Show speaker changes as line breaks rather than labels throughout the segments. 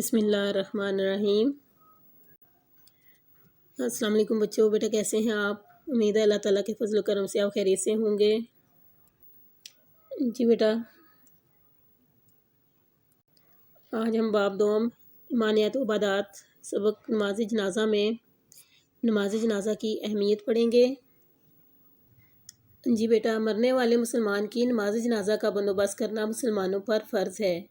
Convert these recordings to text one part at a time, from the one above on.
بسم اللہ الرحمن الرحیم۔ السلام علیکم بچوں، بیٹا کیسے ہیں آپ؟ امید ہے اللہ تعالیٰ کے فضل و کرم سے آپ خیریت سے ہوں گے۔ جی بیٹا، آج ہم باب دوم ایمانیات و عبادات سبق نماز جنازہ میں نماز جنازہ کی اہمیت پڑھیں گے۔ جی بیٹا، مرنے والے مسلمان کی نماز جنازہ کا بندوبست کرنا مسلمانوں پر فرض ہے۔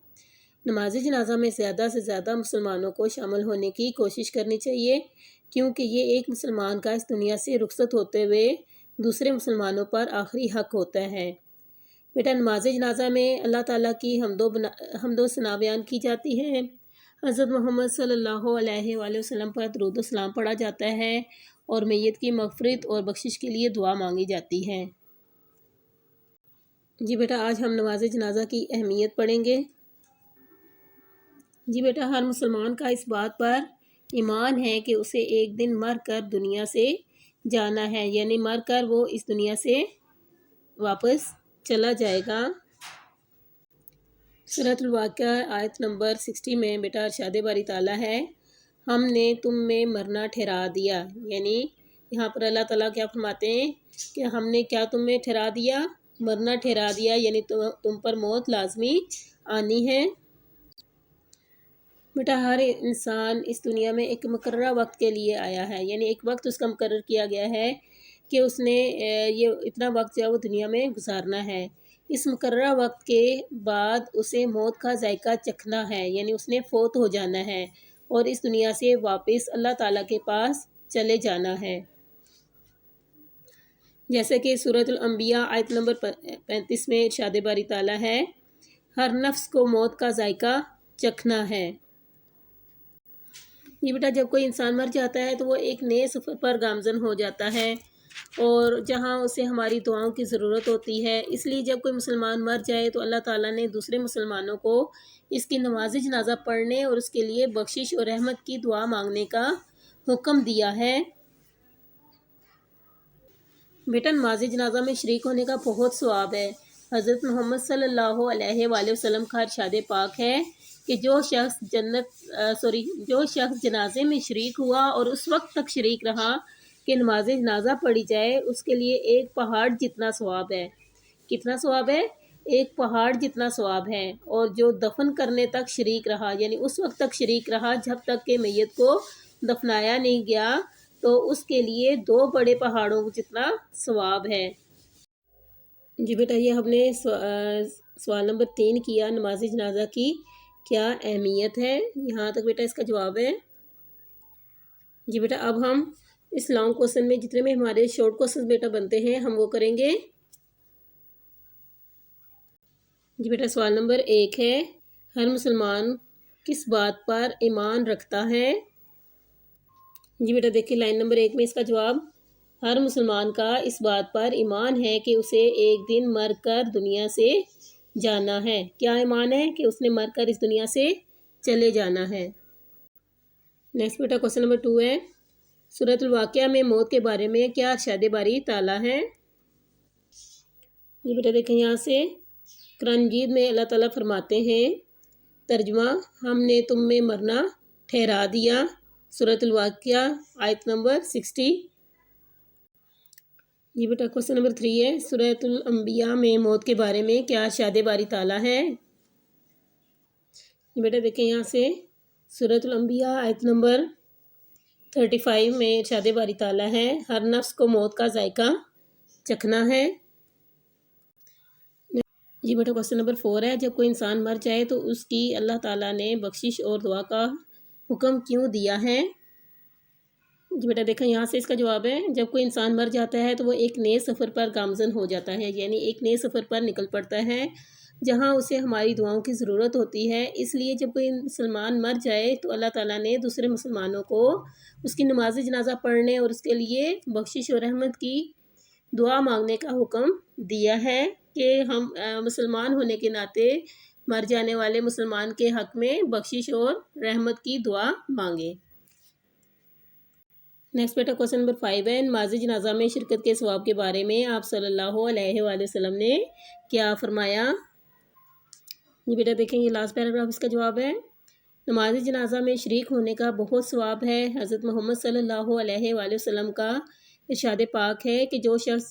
نماز جنازہ میں زیادہ سے زیادہ مسلمانوں کو شامل ہونے کی کوشش کرنی چاہیے، کیونکہ یہ ایک مسلمان کا اس دنیا سے رخصت ہوتے ہوئے دوسرے مسلمانوں پر آخری حق ہوتا ہے۔ بیٹا، نماز جنازہ میں اللہ تعالیٰ کی حمد و ثنا بیان کی جاتی ہے، حضرت محمد صلی اللہ علیہ وآلہ وسلم پر درود و سلام پڑھا جاتا ہے اور میت کی مغفرت اور بخشش کے لیے دعا مانگی جاتی ہے۔ جی بیٹا، آج ہم نماز جنازہ کی اہمیت پڑھیں گے۔ جی بیٹا، ہر مسلمان کا اس بات پر ایمان ہے کہ اسے ایک دن مر کر دنیا سے جانا ہے، یعنی مر کر وہ اس دنیا سے واپس چلا جائے گا۔ سورۃ الواقعہ آیت نمبر 60 میں بیٹا ارشاد باری تعالیٰ ہے، ہم نے تم میں مرنا ٹھہرا دیا، یعنی یہاں پر اللہ تعالیٰ کیا فرماتے ہیں کہ ہم نے کیا تم میں ٹھہرا دیا؟ مرنا ٹھہرا دیا، یعنی تم پر موت لازمی آنی ہے۔ بیٹا، ہر انسان اس دنیا میں ایک مقررہ وقت کے لیے آیا ہے، یعنی ایک وقت اس کا مقرر کیا گیا ہے کہ اس نے یہ اتنا وقت جو ہے وہ دنیا میں گزارنا ہے۔ اس مقررہ وقت کے بعد اسے موت کا ذائقہ چکھنا ہے، یعنی اس نے فوت ہو جانا ہے اور اس دنیا سے واپس اللہ تعالیٰ کے پاس چلے جانا ہے۔ جیسے کہ سورۃ الانبیاء آیت نمبر 35 میں ارشاد باری تعالیٰ ہے، ہر نفس کو موت کا ذائقہ چکھنا ہے۔ یہ بیٹا، جب کوئی انسان مر جاتا ہے تو وہ ایک نئے سفر پر گامزن ہو جاتا ہے اور جہاں اسے ہماری دعاؤں کی ضرورت ہوتی ہے، اس لیے جب کوئی مسلمان مر جائے تو اللہ تعالیٰ نے دوسرے مسلمانوں کو اس کی نماز جنازہ پڑھنے اور اس کے لیے بخشش اور رحمت کی دعا مانگنے کا حکم دیا ہے۔ بیٹا، نماز جنازہ میں شریک ہونے کا بہت ثواب ہے۔ حضرت محمد صلی اللہ علیہ وآلہ وسلم کا ارشاد پاک ہے کہ جو شخص جنازے میں شریک ہوا اور اس وقت تک شریک رہا کہ نماز جنازہ پڑھی جائے، اس کے لیے ایک پہاڑ جتنا ثواب ہے۔ کتنا ثواب ہے؟ ایک پہاڑ جتنا ثواب ہے۔ اور جو دفن کرنے تک شریک رہا، یعنی اس وقت تک شریک رہا جب تک کہ میت کو دفنایا نہیں گیا، تو اس کے لیے 2 بڑے پہاڑوں جتنا ثواب ہے۔ جی بیٹا، یہ ہم نے سوال نمبر 3 کیا، نماز جنازہ کی کیا اہمیت ہے؟ یہاں تک بیٹا اس کا جواب ہے۔ جی بیٹا، اب ہم اس لانگ کوسچن میں جتنے میں ہمارے شارٹ کوسچن بیٹا بنتے ہیں ہم وہ کریں گے۔ جی بیٹا، سوال نمبر 1 ہے، ہر مسلمان کس بات پر ایمان رکھتا ہے؟ جی بیٹا دیکھیں لائن نمبر 1 میں اس کا جواب، ہر مسلمان کا اس بات پر ایمان ہے کہ اسے ایک دن مر کر دنیا سے جانا ہے۔ کیا ایمان ہے؟ کہ اس نے مر کر اس دنیا سے چلے جانا ہے۔ نیکسٹ بیٹا کوسچن نمبر 2 ہے، سورۃ الواقعہ میں موت کے بارے میں کیا ارشاد باری تعالیٰ ہے؟ یہ بیٹا دیکھیں یہاں سے قرآن مجید میں اللہ تعالیٰ فرماتے ہیں، ترجمہ، ہم نے تم میں مرنا ٹھہرا دیا، سورۃ الواقعہ آیت نمبر 60۔ یہ بیٹا کوسچن نمبر 3 ہے، سورۃ الانبیاء میں موت کے بارے میں کیا ارشاد باری تعالیٰ ہے؟ یہ بیٹا دیکھیں یہاں سے سورۃ الانبیاء آیت نمبر 35 میں ارشاد باری تعالیٰ ہے، ہر نفس کو موت کا ذائقہ چکھنا ہے۔ جی بیٹا کوسچن نمبر 4 ہے، جب کوئی انسان مر جائے تو اس کی اللہ تعالیٰ نے بخشش اور دعا کا حکم کیوں دیا ہے؟ جی بیٹا دیکھیں یہاں سے اس کا جواب ہے، جب کوئی انسان مر جاتا ہے تو وہ ایک نئے سفر پر گامزن ہو جاتا ہے، یعنی ایک نئے سفر پر نکل پڑتا ہے جہاں اسے ہماری دعاؤں کی ضرورت ہوتی ہے۔ اس لیے جب کوئی مسلمان مر جائے تو اللہ تعالیٰ نے دوسرے مسلمانوں کو اس کی نماز جنازہ پڑھنے اور اس کے لیے بخشش اور رحمت کی دعا مانگنے کا حکم دیا ہے کہ ہم مسلمان ہونے کے ناطے مر جانے والے مسلمان کے حق میں بخشش اور رحمت کی دعا مانگیں۔ نیکسٹ بیٹا کوسچن نمبر 5 ہے، نماز جنازہ میں شرکت کے ثواب کے بارے میں آپ صلی اللہ علیہ وآلہ وسلم نے کیا فرمایا؟ یہ بیٹا دیکھیں یہ لاسٹ پیراگراف اس کا جواب ہے، نماز جنازہ میں شریک ہونے کا بہت ثواب ہے۔ حضرت محمد صلی اللہ علیہ وآلہ وسلم کا ارشاد پاک ہے کہ جو شخص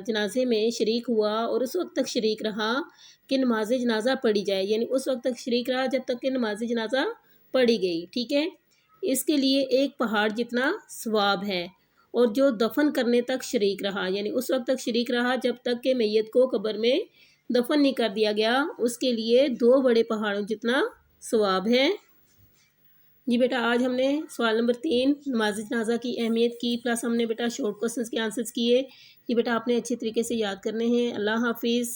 جنازے میں شریک ہوا اور اس وقت تک شریک رہا کہ نماز جنازہ پڑھی جائے، یعنی اس وقت تک شریک رہا جب تک کہ نماز جنازہ پڑھی گئی، ٹھیک ہے، اس کے لیے ایک پہاڑ جتنا ثواب ہے۔ اور جو دفن کرنے تک شریک رہا، یعنی اس وقت تک شریک رہا جب تک کہ میت کو قبر میں دفن نہیں کر دیا گیا، اس کے لیے 2 بڑے پہاڑوں جتنا ثواب ہے۔ جی بیٹا، آج ہم نے سوال نمبر 3 نماز جنازہ کی اہمیت کی، پلس ہم نے بیٹا شارٹ کوسچنز کے آنسرز کیے۔ یہ بیٹا آپ نے اچھے طریقے سے یاد کرنے ہیں۔ اللہ حافظ۔